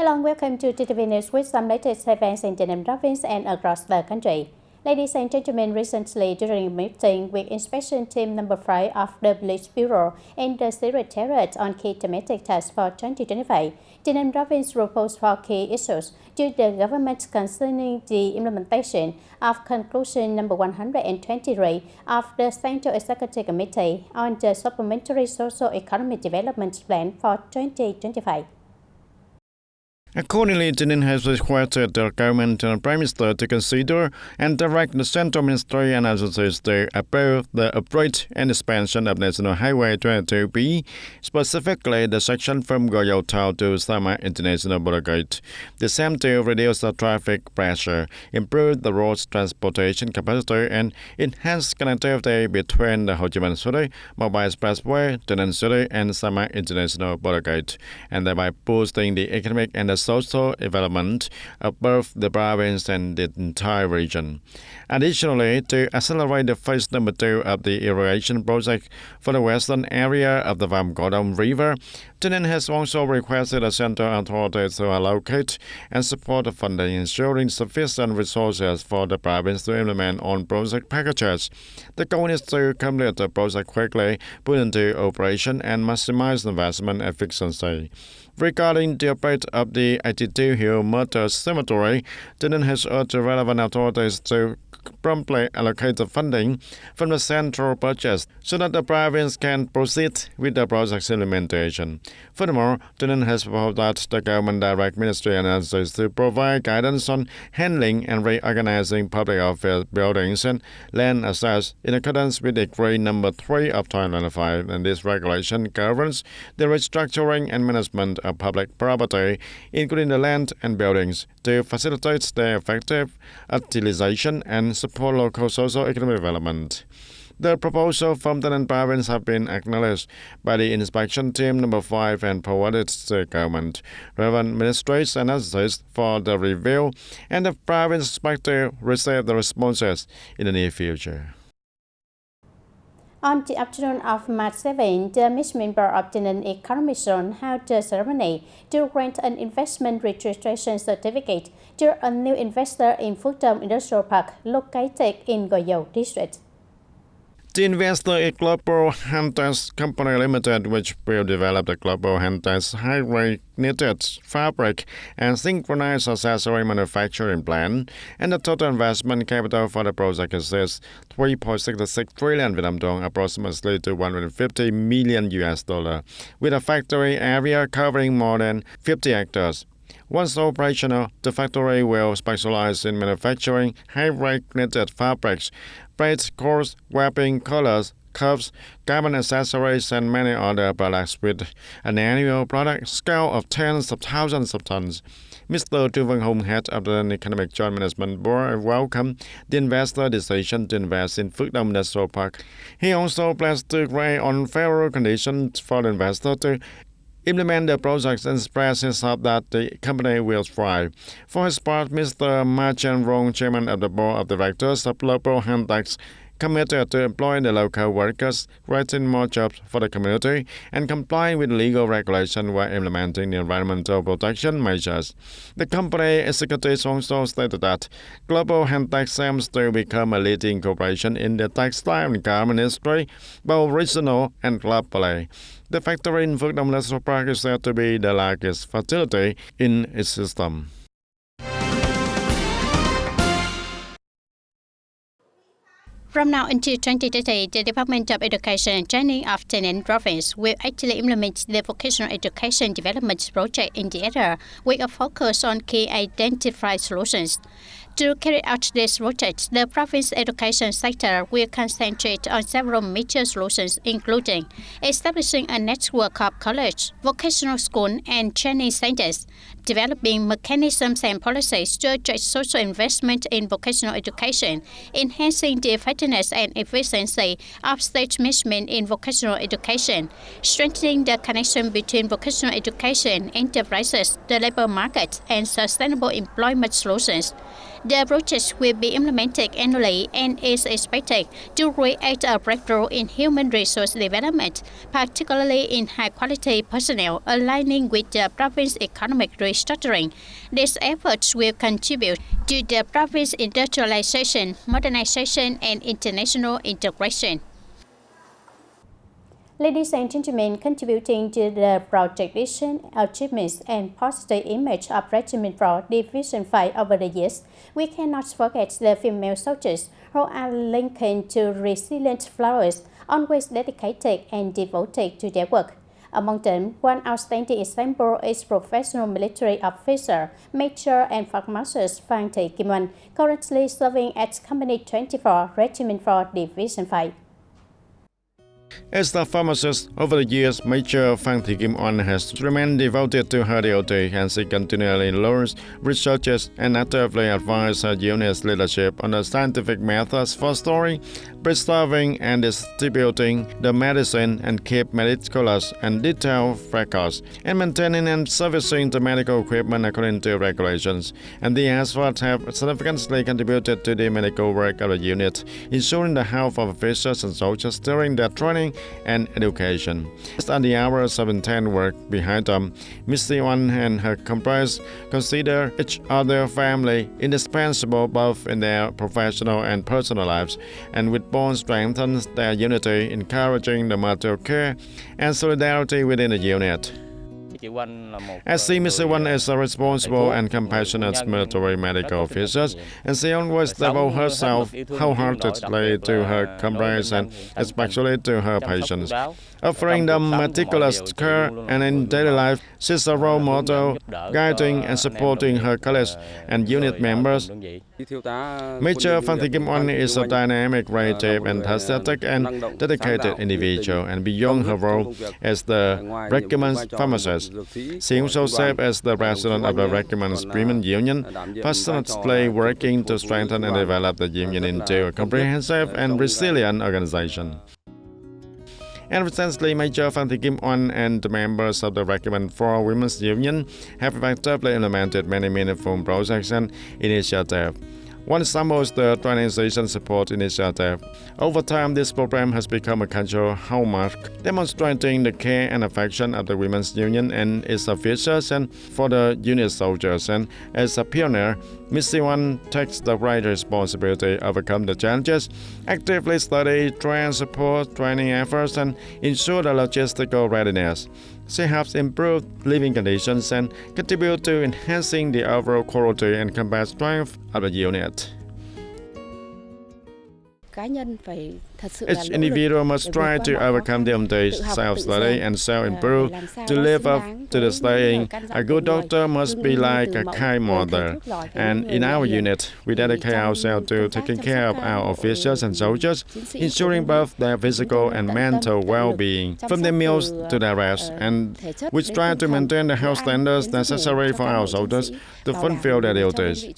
Hello and welcome to TTV News with some latest events in the province and across the country. Ladies and gentlemen, recently during a meeting with Inspection Team Number 5 of the Police Bureau and the Secretariat on key thematic tasks for 2025, TayNinhTV province proposed 4 key issues to the government concerning the implementation of conclusion number 123 of the Central Executive Committee on the Supplementary Socio-Economic Development Plan for 2025. Accordingly, TayNinhTV has requested the government and Prime Minister to consider and direct the Central Ministry and agencies to approve the upgrade and expansion of National Highway 22B, specifically the section from Goyo Town to Sama International Border Gate. The same to reduce the traffic pressure, improve the road's transportation capacity, and enhance connectivity between the Ho Chi Minh City, Mobile Expressway, TayNinhTV City, and Sama International Border Gate, and thereby boosting the economic and the social development of both the province and the entire region. Additionally, to accelerate the phase number 2 of the irrigation project for the western area of the Vam Godong River, TayNinhTV has also requested the central authorities to allocate and support the funding, ensuring sufficient resources for the province to implement on project packages. The goal is to complete the project quickly, put into operation, and maximize investment efficiency. Regarding the upgrade of the 82 Hill Murder Cemetery, TayNinhTV has urged the relevant authorities to promptly allocate the funding from the central budget so that the province can proceed with the project's implementation. Furthermore, TayNinhTV has proposed that the government direct ministry and agencies to provide guidance on handling and reorganizing public office buildings and land assets in accordance with Decree number 3 of 2025, and this regulation governs the restructuring and management of public property, including the land and buildings, to facilitate their effective utilization and support local socio-economic development. The proposal from TayNinhTV province have been acknowledged by the Inspection Team Number 5 and forwarded to the government, relevant ministries and agencies for the review, and the province expects to receive the responses in the near future. On the afternoon of March 7, the Management Board of TayNinhTV Economic Zone held a ceremony to grant an investment registration certificate to a new investor in Phước Đông Industrial Park located in Goyo District. The investor is Global Handtex Company Limited, which will develop the Global Handtex highway knitted fabric and synchronized accessory manufacturing plant, and the total investment capital for the project is 3.66 trillion Vietnam dong, approximately to $150 million, with a factory area covering more than 50 hectares. Once operational, the factory will specialize in manufacturing high-grade knitted fabrics, braids, cords, webbing, collars, cuffs, garment accessories, and many other products with an annual product scale of tens of thousands of tons. Mr. Tu Văn Hùng, head of the Economic Joint Management Board, welcomed the investor decision to invest in Phước Đông Industrial Park. He also pledged to agree on favorable conditions for the investor to implement the project and express his hope that the company will thrive. For his part, Mr. Ma Chen Rong, chairman of the board of directors of Global Handtex, committed to employing the local workers, creating more jobs for the community, and complying with legal regulation while implementing the environmental protection measures. The company executives also stated that Global Handtex aims to become a leading corporation in the textile and garment industry, both regional and globally. The factory in Phước Đông Industrial Park is said to be the largest facility in its system. From now until 2030, the Department of Education and Training of TayNinhTV province will actively implement the vocational education development project in the area with a focus on key identified solutions. To carry out this project, the province education sector will concentrate on several major solutions, including establishing a network of college, vocational school, and training centers, developing mechanisms and policies to attract social investment in vocational education, enhancing the effectiveness and efficiency of state management in vocational education, strengthening the connection between vocational education, enterprises, the labor market, and sustainable employment solutions. The project will be implemented annually and is expected to create a breakthrough in human resource development, particularly in high-quality personnel, aligning with the province's economic restructuring. These efforts will contribute to the province's industrialization, modernization, and international integration. Ladies and gentlemen, contributing to the project vision, achievements, and positive image of Regiment 4 Division 5 over the years, we cannot forget the female soldiers who are linked to resilient flowers, always dedicated and devoted to their work. Among them, one outstanding example is professional military officer, Major and Flag Marshal Phan Thị Kim Oanh, currently serving at Company 24, Regiment 4 Division 5. As the pharmacist, over the years, Major Phan Thị Kim Oanh has remained devoted to her duty, and she continually learns, researches, and actively advises her unit's leadership on the scientific methods for storing, preserving, and distributing the medicine, and keep meticulous and detailed records, and maintaining and servicing the medical equipment according to regulations. And the efforts have significantly contributed to the medical work of the unit, ensuring the health of officers and soldiers during their training and education. At the hours of intense work behind them, Miss Oanh and her companions consider each other family, indispensable both in their professional and personal lives, and with bonds strengthens their unity, encouraging the mutual care and solidarity within the unit. I see Miss Oanh as a responsible and compassionate military medical officer, and she always devotes herself wholeheartedly to her comrades and especially to her patients, offering them meticulous care, and in daily life, she's a role model, guiding and supporting her colleagues and unit members. Major Phan Thị Kim Oanh is a dynamic, creative, enthusiastic, and dedicated individual, and beyond her role as the regiment's pharmacist, she also serves as the president of the regiment's women's union, passionately working to strengthen and develop the union into a comprehensive and resilient organization. And recently, Major Phan Thị Kim Oanh and the members of the Regiment 4 Women's Union have effectively implemented many meaningful projects and initiatives. One example is the Transition Support Initiative. Over time, this program has become a cultural hallmark, demonstrating the care and affection of the Women's Union and its officers and for the unit soldiers. And as a pioneer, Miss Oanh takes the great responsibility to overcome the challenges, actively study, train, support training efforts, and ensure the logistical readiness. She helps improve living conditions and contribute to enhancing the overall quality and combat strength of the unit. Each individual must try to overcome the limitations, self-study and self-improve. To live up to the saying, a good doctor must be like a kind mother. And in our unit, we dedicate ourselves to taking care of our officers and soldiers, ensuring both their physical and mental well-being, from their meals to their rest, and we try to maintain the health standards necessary for our soldiers to fulfill their duties.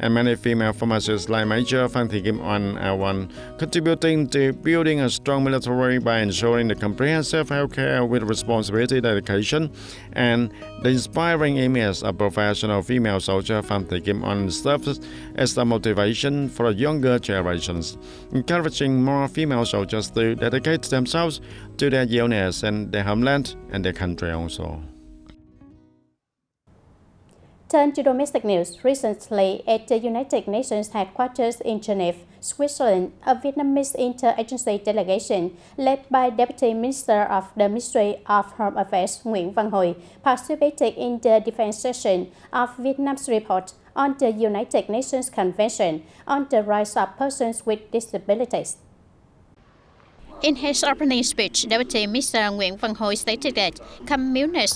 And many female pharmacists like Major Phan Thị Kim Oanh are one, contributing to building a strong military by ensuring the comprehensive healthcare with responsibility, dedication, and the inspiring image of professional female soldier Phan Thị Kim Oanh serves as a motivation for younger generations, encouraging more female soldiers to dedicate themselves to their units and their homeland and their country also. Turn to domestic news. Recently, at the United Nations headquarters in Geneva, Switzerland, a Vietnamese interagency delegation led by Deputy Minister of the Ministry of Home Affairs Nguyễn Văn Hồi participated in the defense session of Vietnam's report on the United Nations Convention on the Rights of Persons with Disabilities. In his opening speech, Deputy Minister Nguyễn Văn Hồi stated that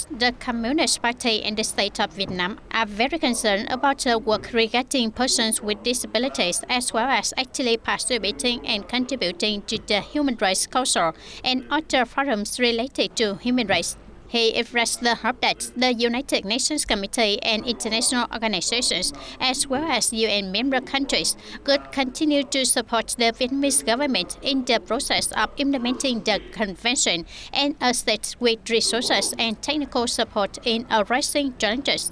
the Communist Party and the state of Vietnam are very concerned about the work regarding persons with disabilities, as well as actively participating and contributing to the human rights culture and other forums related to human rights. He expressed the hope that the United Nations Committee and international organizations, as well as UN member countries, could continue to support the Vietnamese government in the process of implementing the convention and assist with resources and technical support in addressing challenges.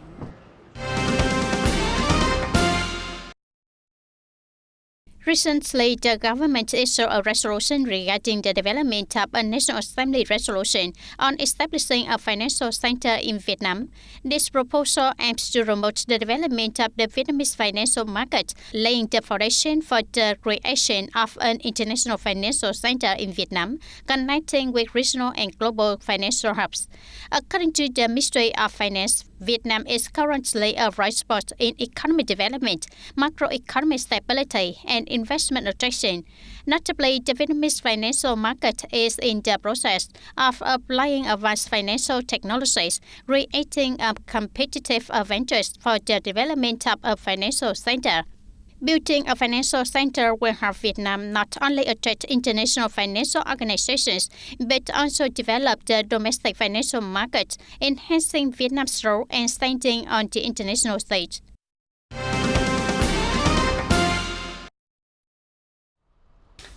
Recently, the government issued a resolution regarding the development of a National Assembly resolution on establishing a financial center in Vietnam. This proposal aims to promote the development of the Vietnamese financial market, laying the foundation for the creation of an international financial center in Vietnam, connecting with regional and global financial hubs. According to the Ministry of Finance, Vietnam is currently a bright spot in economic development, macroeconomic stability, and investment attraction. Notably, the Vietnamese financial market is in the process of applying advanced financial technologies, creating a competitive advantage for the development of a financial center. Building a financial center will help Vietnam not only attract international financial organizations, but also develop the domestic financial market, enhancing Vietnam's role and standing on the international stage.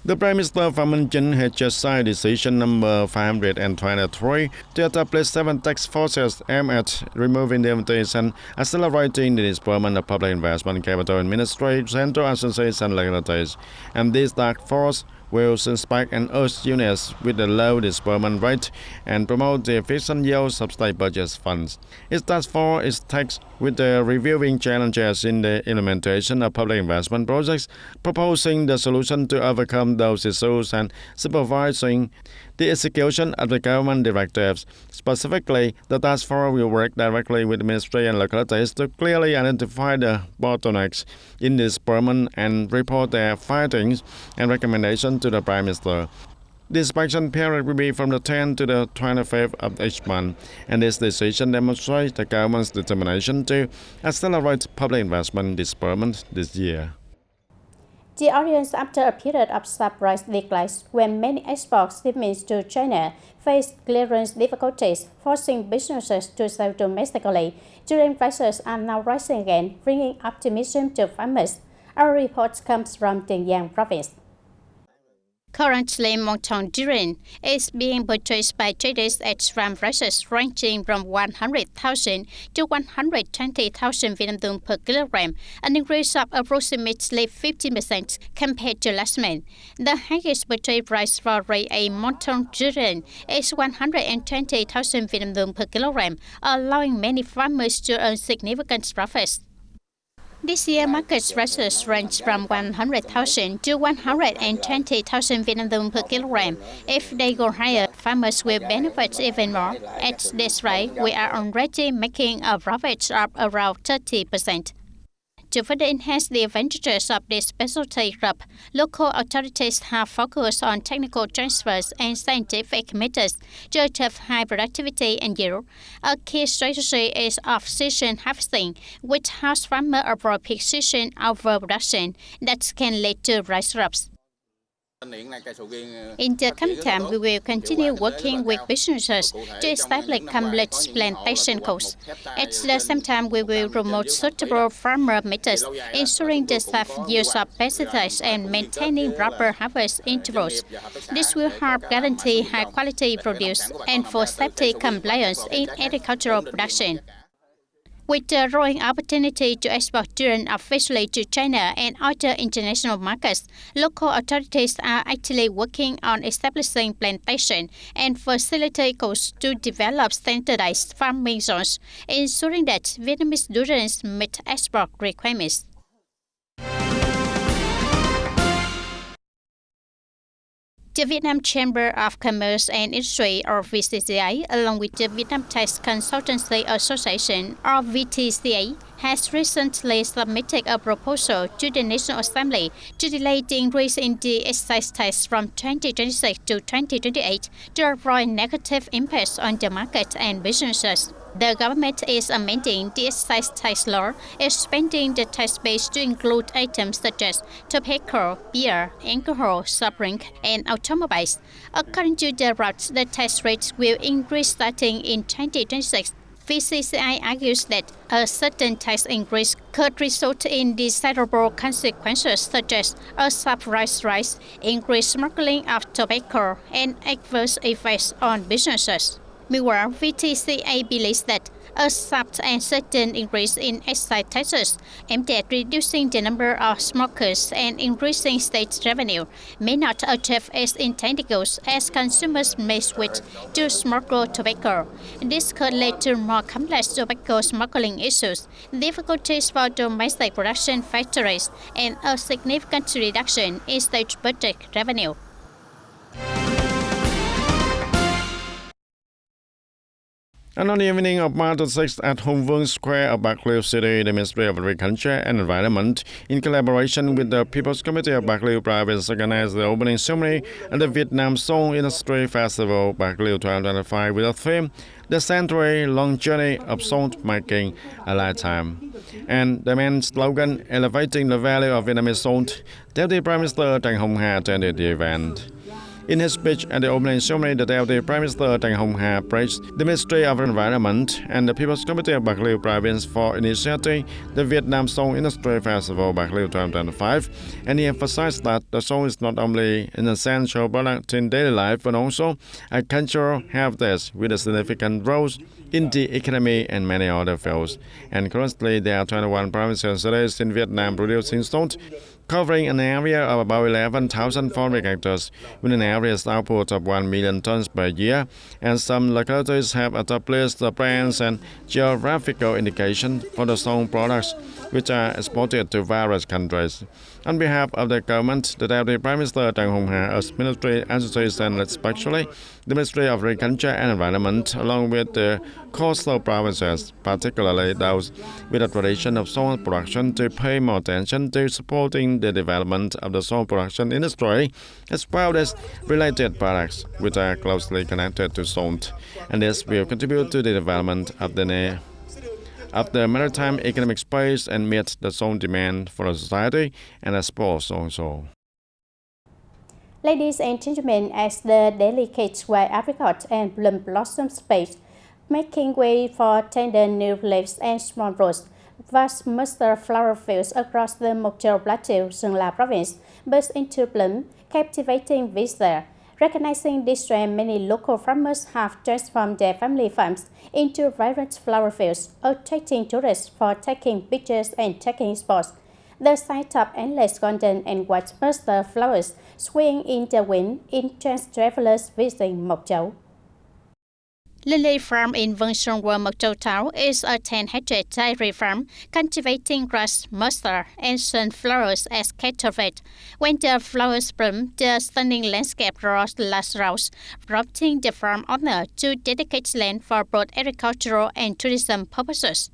The Prime Minister Phạm Minh Chính has just signed Decision number 523 to establish 7 task forces aimed at removing the limitation, accelerating the disbursement of public investment capital in ministry, central agencies and localities. And this task force will inspect and urge units with a low disbursement rate and promote the efficient use of state budget funds. Its task force is tasked with reviewing challenges in the implementation of public investment projects, proposing the solution to overcome those issues and supervising the execution of the government directives. Specifically, the task force will work directly with the ministry and localities to clearly identify the bottlenecks in disbursement and report their findings and recommendations to the Prime Minister. The inspection period will be from the 10th to the 25th of each month, and this decision demonstrates the government's determination to accelerate public investment disbursement this year. The audience after a period of surprise declines when many export shipments to China face clearance difficulties, forcing businesses to sell domestically. During prices are now rising again, bringing optimism to farmers. Our report comes from TayNinhTV province. Currently, Moncton durian is being purchased by traders at farm prices ranging from 100,000 to 120,000 Vietnam dong per kilogram, an increase of approximately 15% compared to last month. The highest purchase price for a Moncton durian is 120,000 Vietnam dong per kilogram, allowing many farmers to earn significant profits. This year, market prices range from 100,000 to 120,000 Vietnam dong per kilogram. If they go higher, farmers will benefit even more. At this rate, we are already making a profit of around 30%. To further enhance the advantages of this specialty crop, local authorities have focused on technical transfers and scientific methods to achieve high productivity and yield. A key strategy is off-season harvesting, which helps farmers avoid peak season overproduction that can lead to price drops. In the coming time, we will continue working with businesses to establish complex plantation codes. At the same time, we will promote suitable farmer methods, ensuring the safe use of pesticides and maintaining proper harvest intervals. This will help guarantee high-quality produce and for safety compliance in agricultural production. With the growing opportunity to export durian officially to China and other international markets, local authorities are actively working on establishing plantation and facility codes to develop standardized farming zones, ensuring that Vietnamese durians meet export requirements. The Vietnam Chamber of Commerce and Industry, or VCCI, along with the Vietnam Tax Consultancy Association, or VTCA, has recently submitted a proposal to the National Assembly to delay the increase in the excise tax from 2026 to 2028 to avoid negative impacts on the market and businesses. The government is amending the excise tax law, expanding the tax base to include items such as tobacco, beer, alcohol, soft drink, and automobiles. According to the draft, the tax rate will increase starting in 2026. VCCI argues that a certain tax increase could result in desirable consequences such as a sharp price rise, increased smuggling of tobacco, and adverse effects on businesses. Meanwhile, VTCA believes that a sharp and sudden increase in excise taxes aimed at reducing the number of smokers and increasing state revenue may not achieve its intended goals as consumers may switch to smoke tobacco. This could lead to more complex tobacco smuggling issues, difficulties for domestic production factories, and a significant reduction in state budget revenue. And on the evening of March 6th at Hongvung Square of Bạc City, the Ministry of Agriculture and Environment, in collaboration with the People's Committee of Bạc Province, organized the opening ceremony at the Vietnam Song Industry Festival Bạc 2025 with a theme, The Century Long Journey of Song Making, a Lifetime. And the main slogan, Elevating the Value of Vietnamese Salt, Deputy Prime Minister Trần Hồng Hà attended the event. In his speech at the opening ceremony, the Deputy Prime Minister Trần Hồng Hà praised the Ministry of Environment and the People's Committee of Bạc Province for initiating the Vietnam Song Industry Festival Bạc 2025, and he emphasized that the song is not only an essential product in daily life, but also a cultural heritage with a significant role in the economy and many other fields. And currently, there are 21 provinces and cities in Vietnam producing salt, covering an area of about 11,400 hectares, with an average output of 1 million tons per year, and some localities have established the brands and geographical indications for the song products, which are exported to various countries. On behalf of the government, the Deputy Prime Minister Trần Hồng Hà urged ministry entities and especially the Ministry of Agriculture and Environment, along with the coastal provinces, particularly those with a tradition of salt production, to pay more attention to supporting the development of the salt production industry, as well as related products which are closely connected to salt, and this will contribute to the development of the maritime economic space and meet the salt demand for the society and exports also. Ladies and gentlemen, as the delicate white apricot and plum blossom space, making way for tender new leaves and small roots, vast mustard flower fields across the Mộc Châu Plateau, Sơn La province burst into bloom, captivating visitors. Recognizing this trend, many local farmers have transformed their family farms into vibrant flower fields, attracting tourists for taking pictures and taking photos. The sight of endless golden and white mustard flowers swaying in the wind interests travelers visiting Mộc Châu. Lily Farm in Vân Sơn, Mộc Châu Town is a 10-hectare dairy farm cultivating grass, mustard, and sunflowers as cattle feed. When the flowers bloom, the stunning landscape draws large crowds, prompting the farm owner to dedicate land for both agricultural and tourism purposes.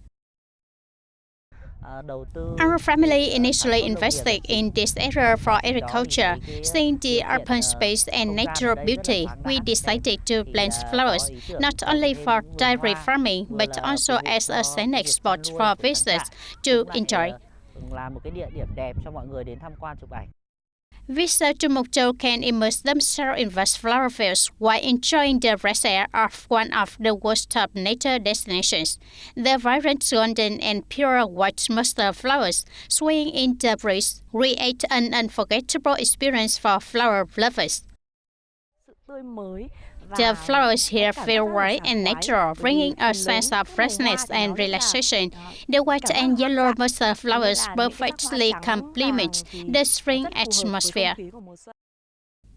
Our family initially invested in this area for agriculture. Seeing the open space and natural beauty, we decided to plant flowers, not only for dairy farming, but also as a scenic spot for visitors to enjoy. Visitors to Mộc Châu can immerse themselves in vast flower fields while enjoying the fresh air of one of the world's top nature destinations. The vibrant golden and pure white mustard flowers swaying in the breeze create an unforgettable experience for flower lovers. The flowers here feel white and natural, bringing a sense of freshness and relaxation. The white and yellow mustard flowers perfectly complement the spring atmosphere.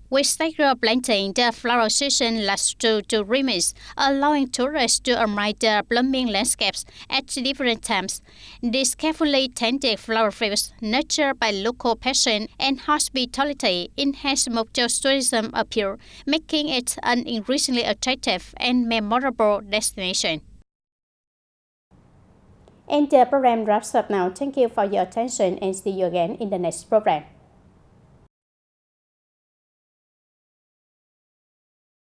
With staggered planting, the flower season lasts 2 to 3 months, allowing tourists to admire the blooming landscapes at different times. These carefully tended flower fields, nurtured by local passion and hospitality, enhance Mộc Châu tourism appeal, making it an increasingly attractive and memorable destination. And the program wraps up now. Thank you for your attention and see you again in the next program.